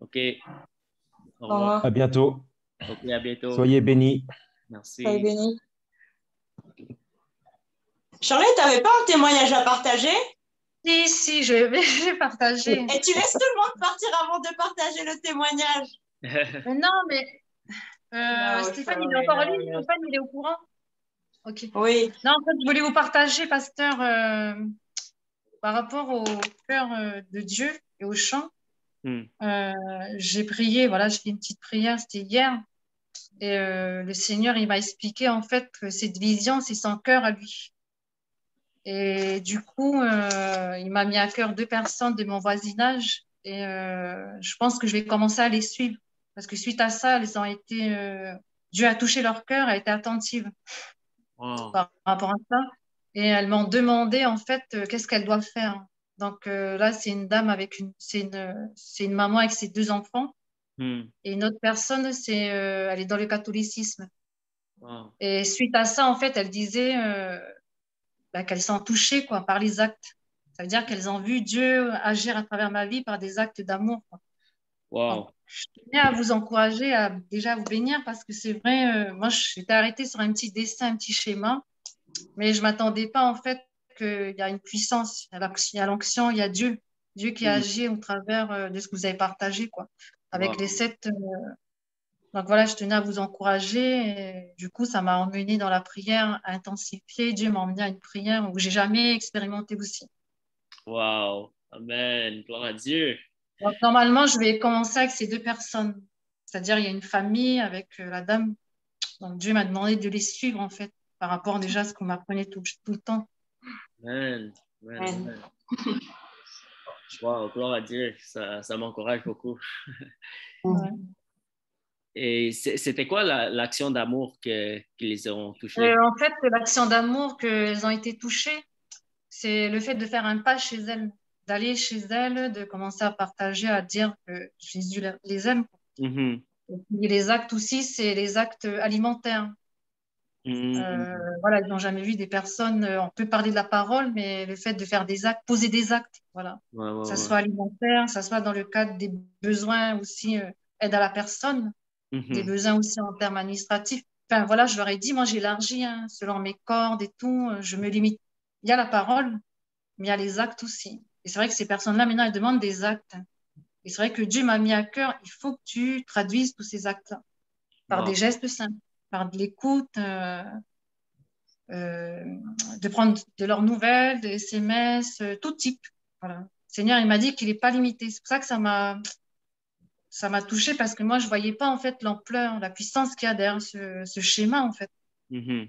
OK. Au Au revoir. revoir. À bientôt. OK, à bientôt. Soyez bénis. Merci. Soyez bénis. Charlotte, tu n'avais pas un témoignage à partager? Si, je vais partager. Et tu laisses tout le monde partir avant de partager le témoignage. Non, mais Non, Stéphane, il est sorry, encore en no, ligne. no. Stéphane, il est au courant. Ok. Oui. Non, en fait, je voulais vous partager, pasteur, par rapport au cœur de Dieu et au chant. Hmm. J'ai prié, voilà, j'ai fait une petite prière, c'était hier. Et le Seigneur, il m'a expliqué en fait que cette vision, c'est son cœur à lui. Et du coup, il m'a mis à cœur 2 personnes de mon voisinage. Et je pense que je vais commencer à les suivre. Parce que suite à ça, elles ont été, Dieu a touché leur cœur, elle était attentive Wow. par rapport à ça. Et elles m'ont demandé en fait qu'est-ce qu'elles doivent faire. Donc là, c'est une dame avec c'est une maman avec ses 2 enfants. Hmm. Et une autre personne, elle est dans le catholicisme. Wow. Et suite à ça, en fait, elle disait qu'elles sont touchées quoi, par les actes. Ça veut dire qu'elles ont vu Dieu agir à travers ma vie par des actes d'amour, quoi. Donc, Wow. je tenais à vous encourager à déjà vous bénir parce que c'est vrai, moi, j'étais arrêtée sur un petit dessin, un petit schéma, mais je ne m'attendais pas en fait qu'il y a une puissance, il y a l'onction, il y a Dieu, Dieu qui agit au travers de ce que vous avez partagé, quoi, avec Wow. les 7. Donc voilà, je tenais à vous encourager. Et du coup, ça m'a emmené dans la prière intensifiée. Dieu m'a emmené à une prière où j'ai jamais expérimenté aussi. Wow. Amen. Gloire à Dieu. Donc normalement, je vais commencer avec ces 2 personnes. C'est-à-dire, il y a une famille avec la dame. Donc Dieu m'a demandé de les suivre en fait, par rapport déjà à ce qu'on m'apprenait tout le temps. Amen. Amen. Amen. Amen. Wow. Gloire à Dieu. Ça m'encourage beaucoup. Ouais. Et c'était quoi l'action d'amour qui les ont touchés? En fait, l'action d'amour qu'elles ont été touchées, c'est le fait de faire un pas chez elles, d'aller chez elles, de commencer à partager, à dire que Jésus les aime. Mhm. Et les actes aussi, c'est les actes alimentaires. Mhm. Voilà, ils n'ont jamais vu des personnes. On peut parler de la parole, mais le fait de faire des actes, poser des actes, voilà. Ouais, ouais, Que ça ouais. soit alimentaire, que ça soit dans le cadre des besoins aussi, aide à la personne, des Mhm. besoins aussi en termes administratifs. Enfin, voilà, je leur ai dit, moi, j'élargis hein, selon mes cordes et tout. Je me limite. Il y a la parole, mais il y a les actes aussi. Et c'est vrai que ces personnes-là, maintenant, elles demandent des actes. Et c'est vrai que Dieu m'a mis à cœur, il faut que tu traduises tous ces actes-là par Wow. des gestes simples, par de l'écoute, de prendre de leurs nouvelles, des SMS, tout type. Voilà. Le Seigneur, il m'a dit qu'il n'est pas limité. C'est pour ça que ça m'a touchée parce que moi, je ne voyais pas en fait l'ampleur, la puissance qu'il y a derrière ce schéma en fait. Mhm.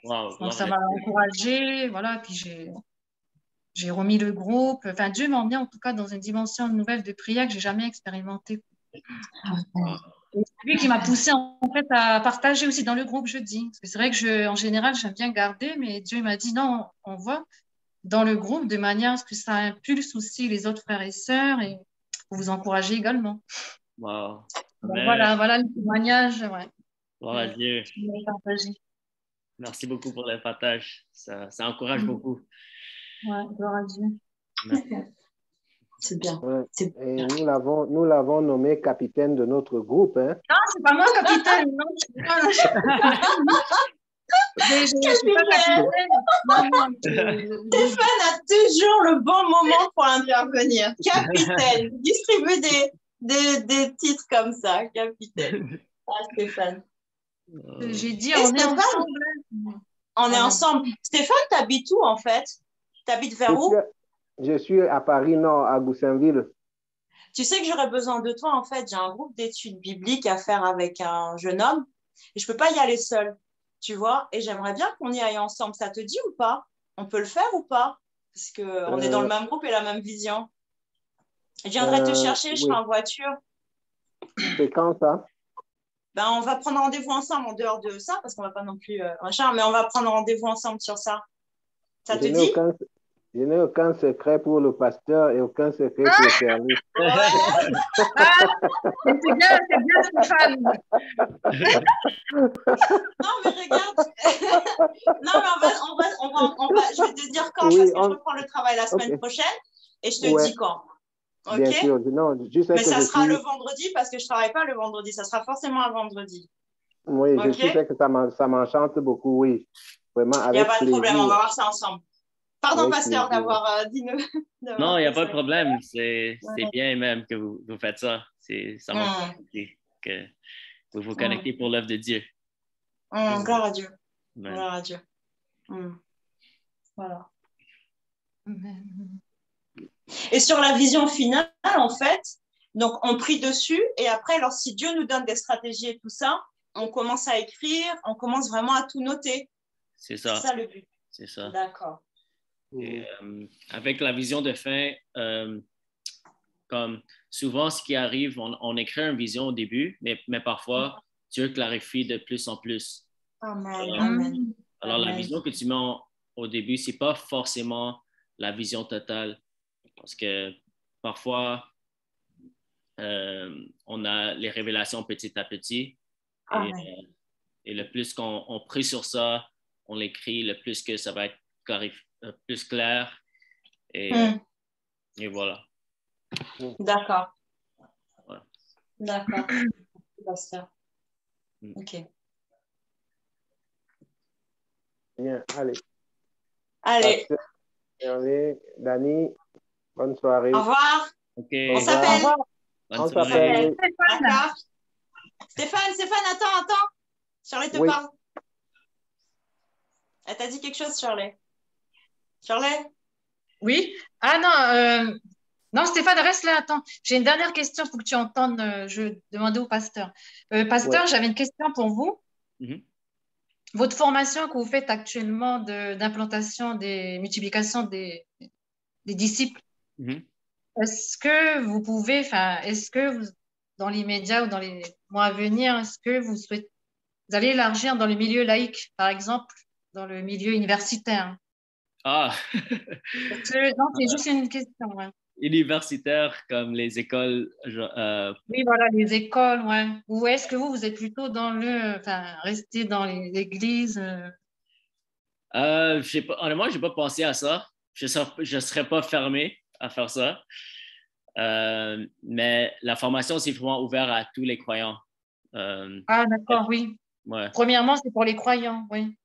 Wow. Donc, Gloire ça à m'a Dieu. encouragée. Voilà. Puis j'ai remis le groupe. Enfin, Dieu m'a emmené en tout cas dans une dimension nouvelle de prière que j'ai jamais expérimentée. Wow. Et c'est lui qui m'a poussé en fait à partager aussi dans le groupe jeudi. Parce que c'est vrai que en général, j'aime bien garder, mais Dieu m'a dit non, on voit dans le groupe de manière à ce que ça impulse aussi les autres frères et sœurs et pour vous encourager également. Wow. Donc Amen. voilà le témoignage ouais, Gloire à Dieu. que je voulais partager. Merci beaucoup pour le partage. Ça encourage beaucoup. Ouais, gloire à Dieu. C'est bien. Ouais. C'est Et nous l'avons nommé capitaine de notre groupe. Hein. Non, c'est pas moi, capitaine. Non, je suis pas capitaine. Non, Stéphane a toujours le bon moment pour intervenir. Capitaine, distribue des titres comme ça, capitaine. Ah, Stéphane. j'ai dit, Et on est Stéphane, ensemble. on est Voilà. ensemble. Stéphane, t'habites où en fait? T'habites vers où? Je suis à Paris Nord, à Goussainville. Tu sais que j'aurais besoin de toi en fait. J'ai un groupe d'études bibliques à faire avec un jeune homme et je peux pas y aller seule, tu vois. Et j'aimerais bien qu'on y aille ensemble. Ça te dit ou pas? On peut le faire ou pas? Parce qu'on est dans le même groupe et la même vision. Je viendrai te chercher, je serai Oui. en voiture. C'est quand ça? Ben, on va prendre rendez-vous ensemble en dehors de ça, parce qu'on va pas non plus machin, mais on va prendre rendez-vous ensemble sur ça. Ça te dit? Je n'ai aucun secret pour le pasteur et aucun secret pour le service. Ouais. C'est bien, Stéphane. Non, mais regarde. Non, mais je vais te dire quand, Oui, parce que je reprends le travail la semaine prochaine et je te dis quand. OK? Bien sûr. Non, je sais Mais que ça sera le vendredi parce que je travaille pas le vendredi. Ça sera forcément un vendredi. Oui, OK? je sais que ça m'enchante beaucoup, oui. Vraiment, Il n'y a avec pas de plaisir. problème, on va voir ça ensemble. Pardon, Avec pasteur, plaisir. d'avoir dit nous. Non, il n'y a pas de problème. C'est bien même que vous faites ça. Ça m'encourage que vous vous connectez pour l'œuvre de Dieu. Gloire à Dieu. Amen. Gloire à Dieu. Voilà. Amen. Et sur la vision finale, en fait, donc on prie dessus et après, alors si Dieu nous donne des stratégies et tout ça, on commence à écrire, on commence vraiment à tout noter. C'est C'est ça. ça le but. C'est ça. D'accord. Et, avec la vision de fin, comme souvent, ce qui arrive, on écrit une vision au début, mais parfois, Dieu clarifie de plus en plus. Amen. Amen. Alors, la Amen. vision que tu mets au début, ce n'est pas forcément la vision totale. Parce que parfois, on a les révélations petit à petit. Et le plus qu'on prie sur ça, on l'écrit, le plus que ça va être plus clair. Et voilà. D'accord. Ouais. D'accord. Pasteur. OK. Bien, allez. Allez. Allez, Dani, bonne soirée. Au revoir. OK. On s'appelle. On s'appelle. D'accord. Stéphane, attends. Shirley te parle. Elle t'a dit quelque chose, Shirley? Shirley? Oui. Ah non, non, Stéphane, reste là. Attends, j'ai une dernière question pour que tu entendes. Je demandais au pasteur. Pasteur, j'avais une question pour vous. Votre formation que vous faites actuellement d'implantation des multiplications des disciples, est-ce que vous pouvez, est-ce que vous, dans l'immédiat ou dans les mois à venir, est-ce que vous allez élargir dans le milieu laïque, par exemple, dans le milieu universitaire? Ah! Non, c'est juste une question. Ouais. Universitaire, comme les écoles. Oui, voilà, les écoles, ouais. Ou est-ce que vous êtes plutôt rester dans les églises? Honnêtement, je n'ai pas pensé à ça. Je ne serais pas fermé à faire ça. Mais la formation, c'est vraiment ouvert à tous les croyants. Ah, d'accord, oui. Ouais. Premièrement, c'est pour les croyants, oui.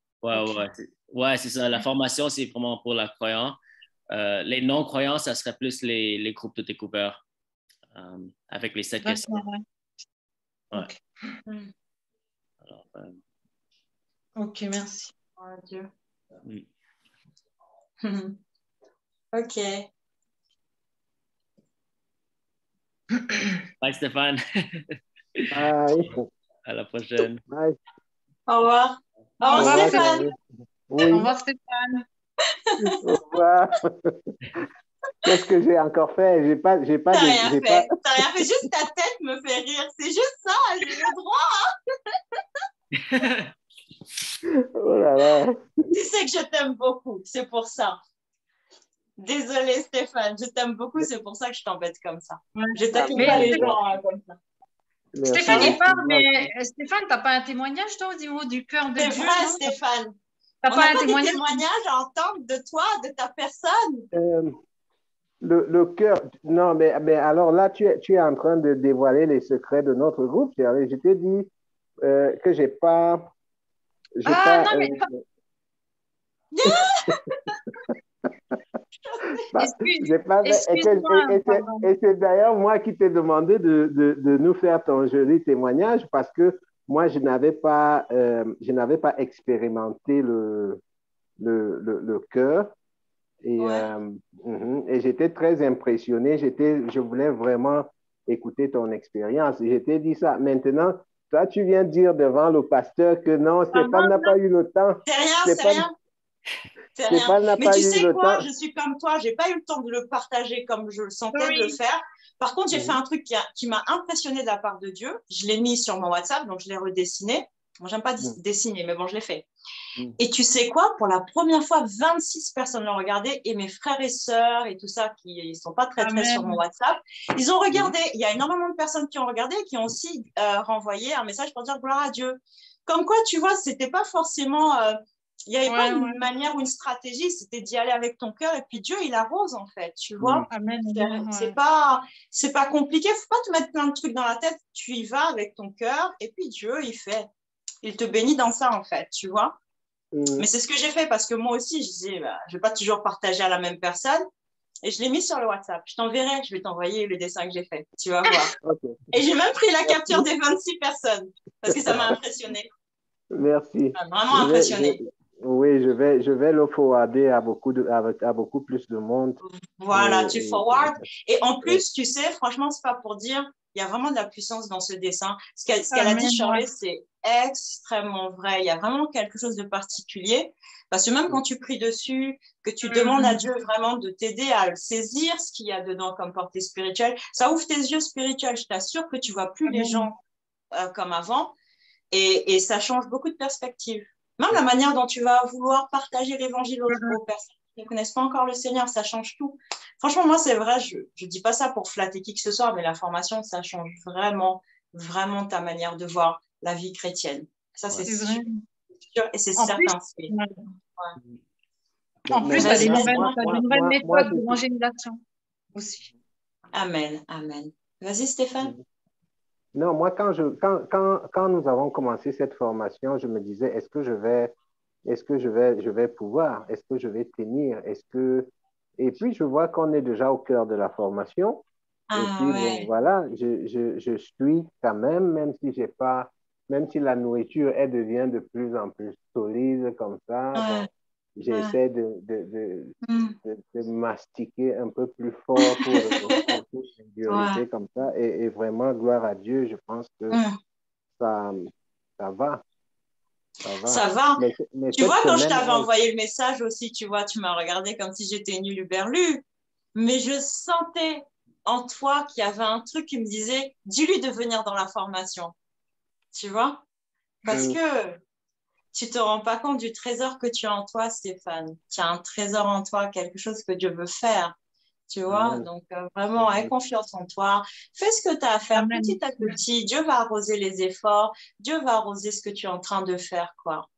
Ouais, c'est ça. La formation, c'est vraiment pour les croyants. Les non-croyants, ça serait plus les groupes de découvert avec les 7 questions. Ouais. Okay. Alors, OK, merci. Oh, Dieu. OK. Bye, Stéphane. Bye. À la prochaine. Bye. Au revoir. Au revoir, Stéphane. Oui. Au revoir, Stéphane. Au revoir. Qu'est-ce que j'ai encore fait? T'as rien fait. Juste ta tête me fait rire. C'est juste ça. J'ai le droit. Oh là là. Tu sais que je t'aime beaucoup. C'est pour ça. Désolée, Stéphane. Je t'aime beaucoup. C'est pour ça que je t'embête comme ça. Je t'aime pas les gens comme ça. Merci. Stéphane, il parle, mais Stéphane, t'as pas un témoignage, toi, au niveau du cœur de Dieu? C'est vrai, Stéphane. T'as pas un témoignage? Des témoignages à entendre de toi, de ta personne? Le cœur, non, mais alors là, tu es en train de dévoiler les secrets de notre groupe. Je t'ai dit que j'ai pas. Non, mais. Et c'est d'ailleurs moi qui t'ai demandé de nous faire ton joli témoignage parce que moi, je n'avais pas expérimenté le cœur. Et j'étais très impressionné. Je voulais vraiment écouter ton expérience. Et je t'ai dit ça. Maintenant, toi, tu viens dire devant le pasteur que non, Stéphane n'a pas eu le temps. C'est rien. Mais tu sais quoi, je suis comme toi, j'ai pas eu le temps de le partager comme je le sentais de le faire. Par contre, j'ai fait un truc qui m'a impressionné de la part de Dieu. Je l'ai mis sur mon WhatsApp, donc je l'ai redessiné. Moi, j'aime pas dessiner, mais bon, je l'ai fait. Et tu sais quoi, pour la première fois, 26 personnes l'ont regardé et mes frères et sœurs et tout ça qui ne sont pas très sur mon WhatsApp, ils ont regardé. Il y a énormément de personnes qui ont regardé et qui ont aussi renvoyé un message pour dire gloire à Dieu. Comme quoi, tu vois, c'était pas forcément... il n'y avait pas une manière ou une stratégie, c'était d'y aller avec ton cœur et puis Dieu, il arrose en fait, tu vois. C'est pas compliqué, il ne faut pas te mettre plein de trucs dans la tête, tu y vas avec ton cœur et puis Dieu, il te bénit dans ça en fait, tu vois. Mais c'est ce que j'ai fait parce que moi aussi, je disais, je ne vais pas toujours partager à la même personne et je l'ai mis sur le WhatsApp. Je t'enverrai, je vais t'envoyer le dessin que j'ai fait, tu vas voir. Et j'ai même pris la capture des 26 personnes parce que ça m'a impressionné. Merci. Vraiment impressionné. Oui, je vais le forwarder à à beaucoup plus de monde. Voilà, tu forward. Et en plus, tu sais, franchement, c'est pas pour dire, il y a vraiment de la puissance dans ce dessin. Ce qu'elle a dit, Charlie, c'est extrêmement vrai. Il y a vraiment quelque chose de particulier. Parce que même quand tu pries dessus, que tu demandes à Dieu vraiment de t'aider à saisir ce qu'il y a dedans comme portée spirituelle, ça ouvre tes yeux spirituels. Je t'assure que tu vois plus les gens comme avant. Et ça change beaucoup de perspectives. Même la manière dont tu vas vouloir partager l'évangile aux personnes qui ne connaissent pas encore le Seigneur, ça change tout. Franchement, moi, c'est vrai, je ne dis pas ça pour flatter qui que ce soit, mais la formation, ça change vraiment, vraiment ta manière de voir la vie chrétienne. Ça, c'est sûr et c'est certain. En plus, tu as des nouvelles méthodes d'évangélisation aussi. Amen, amen. Vas-y, Stéphane. Non, moi, quand nous avons commencé cette formation, je me disais, est-ce que je vais pouvoir? Est-ce que je vais tenir? Et puis, je vois qu'on est déjà au cœur de la formation. Et puis, bon, voilà, je suis quand même si la nourriture, elle devient de plus en plus solide comme ça, bon, j'essaie de mastiquer un peu plus fort pour l'ingurgiter comme ça. Et vraiment, gloire à Dieu, je pense que ça va. Ça va. Mais tu vois, quand je t'avais envoyé le message aussi, tu vois, tu m'as regardé comme si j'étais une huluberlue. Mais je sentais en toi qu'il y avait un truc qui me disait, dis-lui de venir dans la formation. Tu vois? Parce que tu ne te rends pas compte du trésor que tu as en toi, Stéphane. Tu as un trésor en toi, quelque chose que Dieu veut faire. Tu vois? Donc, vraiment, aie confiance en toi. Fais ce que tu as à faire petit à petit. Dieu va arroser les efforts. Dieu va arroser ce que tu es en train de faire, quoi.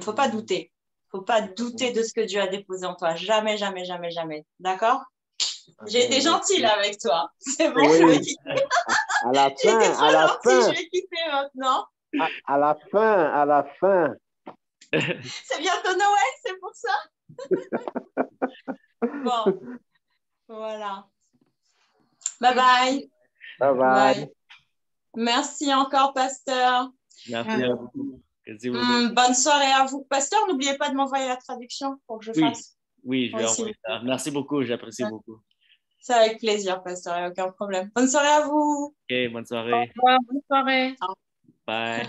Faut pas douter. Faut pas douter de ce que Dieu a déposé en toi. Jamais, jamais, jamais, jamais. D'accord? J'ai été gentille là avec toi. C'est bon, je vais quitter. À la fin, je vais quitter maintenant. À la fin. C'est bientôt Noël, c'est pour ça. Bon, voilà. Bye bye. Bye bye. Merci encore, pasteur. Merci à vous. Bonne soirée à vous. Pasteur, n'oubliez pas de m'envoyer la traduction pour que je fasse. Oui, je vais envoyer ça. Merci beaucoup, j'apprécie beaucoup. C'est avec plaisir, pasteur, il n'y a aucun problème. Bonne soirée à vous. Ok, bonne soirée. Au revoir, bonne soirée. Bye.